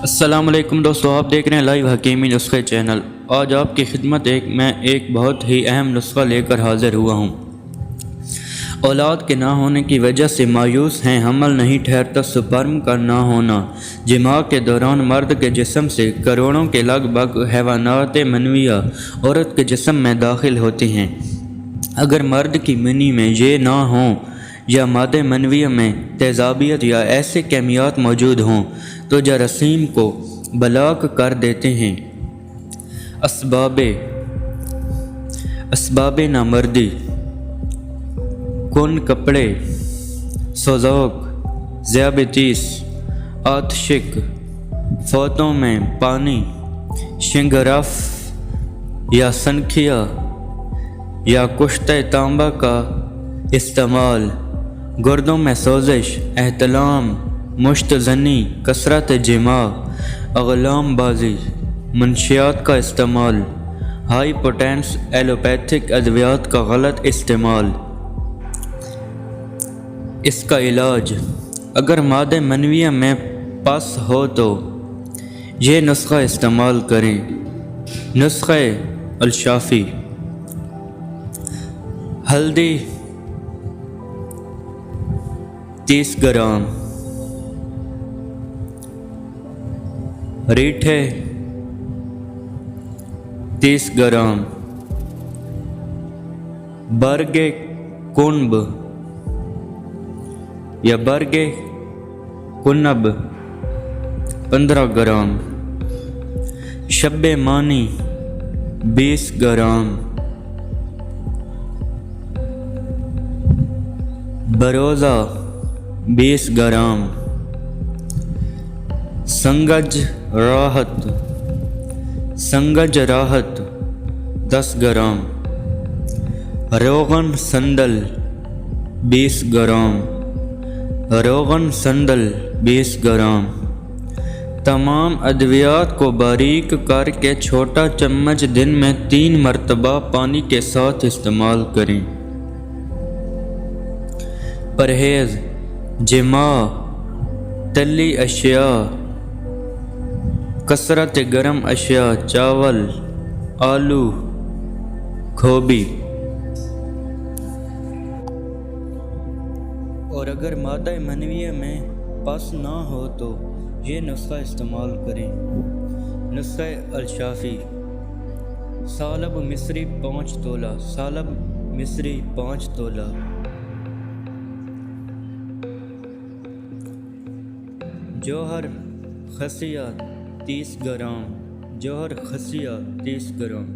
السلام علیکم دوستو، آپ دیکھ رہے ہیں لائیو حکیمی نسخے چینل۔ آج آپ کی خدمت میں ایک بہت ہی اہم نسخہ لے کر حاضر ہوا ہوں۔ اولاد کے نہ ہونے کی وجہ سے مایوس ہیں، حمل نہیں ٹھہرتا سپرم کا نہ ہونا۔ جماع کے دوران مرد کے جسم سے کروڑوں کے لگ بھگ حیوانات منویہ عورت کے جسم میں داخل ہوتے ہیں۔ اگر مرد کی منی میں یہ نہ ہوں یا مادہ منویہ میں تیزابیت یا ایسے کیمیات موجود ہوں تو جراثیم کو بلاک کر دیتے ہیں۔ اسباب نامردی: کن کپڑے، سوزوک، ذیابیطس، آتشک، فوتوں میں پانی، شنگرف یا سنکھیا یا کشتہ تانبا کا استعمال، گردوں میں سوزش، احتلام، مشت زنی، کثرت جماع، اغلام بازی، منشیات کا استعمال، ہائی پوٹینس ایلوپیتھک ادویات کا غلط استعمال۔ اس کا علاج: اگر مادہ منویہ میں پس ہو تو یہ نسخہ استعمال کریں۔ نسخہ الشافی: ہلدی 30 گرام، ریٹھے 30 گرام، برگ کنب یا برگ کنب 15 گرام، شب مانی 20 گرام، بروزہ 20 گرام، سنگج راحت 10 گرام، روغن سندل 20 گرام، روغن سندل 20 گرام۔ تمام ادویات کو باریک کر کے چھوٹا چمچ دن میں 3 مرتبہ پانی کے ساتھ استعمال کریں۔ پرہیز: جماع، تلی اشیاء، کثرت گرم اشیاء، چاول، آلو، گوبھی۔ اور اگر مادہ منویہ میں پس نہ ہو تو یہ نسخہ استعمال کریں۔ نسخہ الشافی: سالب مصری 5 تولہ، سالب مصری 5 تولہ، جوہر خسیہ 30 گرام، جوہر خسیہ 30 گرام،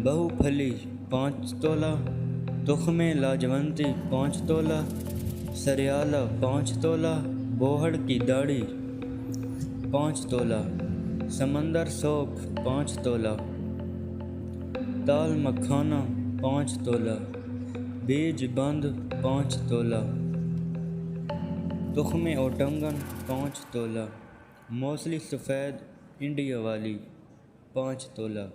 بہو پھلی 5 تولہ، تخم لاجونتی 5 تولہ، سریالہ 5 تولہ، بوہڑ کی داڑھی 5 تولہ، سمندر سوکھ 5 تولہ، دال مکھانا 5 تولہ، بیج بند 5 تولہ، تخم اوٹنگن 5 تولہ، موسلی سفید انڈیا والی 5 تولہ،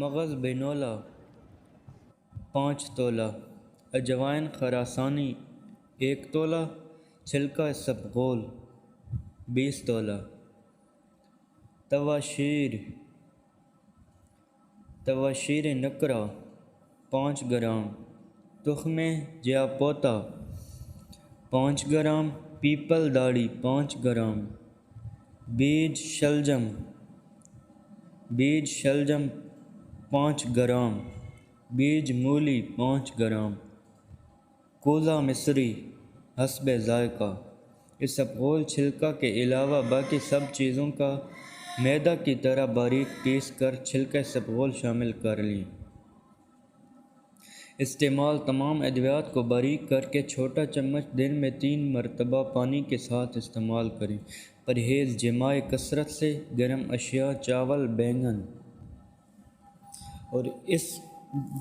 مغز بینولا 5 تولہ، اجوائن خراسانی 1 تولہ، چھلکا اسبغول 20 تولہ، تواشیر نکرہ 5 گرام، تخم جیاپوتا 5 گرام، پیپل داڑھی 5 گرام، بیج شلجم 5 گرام، بیج مولی 5 گرام، کوزہ مصری حسب ذائقہ۔ اسبغول چھلکا کے علاوہ باقی سب چیزوں کا میدہ کی طرح باریک پیس کر چھلکا اسبغول شامل کر لیں۔ استعمال: تمام ادویات کو باریک کر کے چھوٹا چمچ دن میں 3 مرتبہ پانی کے ساتھ استعمال کریں۔ پرہیز: جماع کثرت سے، گرم اشیاء، چاول، بینگن۔ اور اس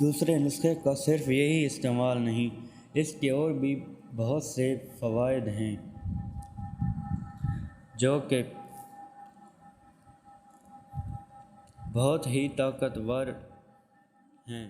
دوسرے نسخے کا صرف یہی استعمال نہیں، اس کے اور بھی بہت سے فوائد ہیں جو کہ بہت ہی طاقتور ہیں۔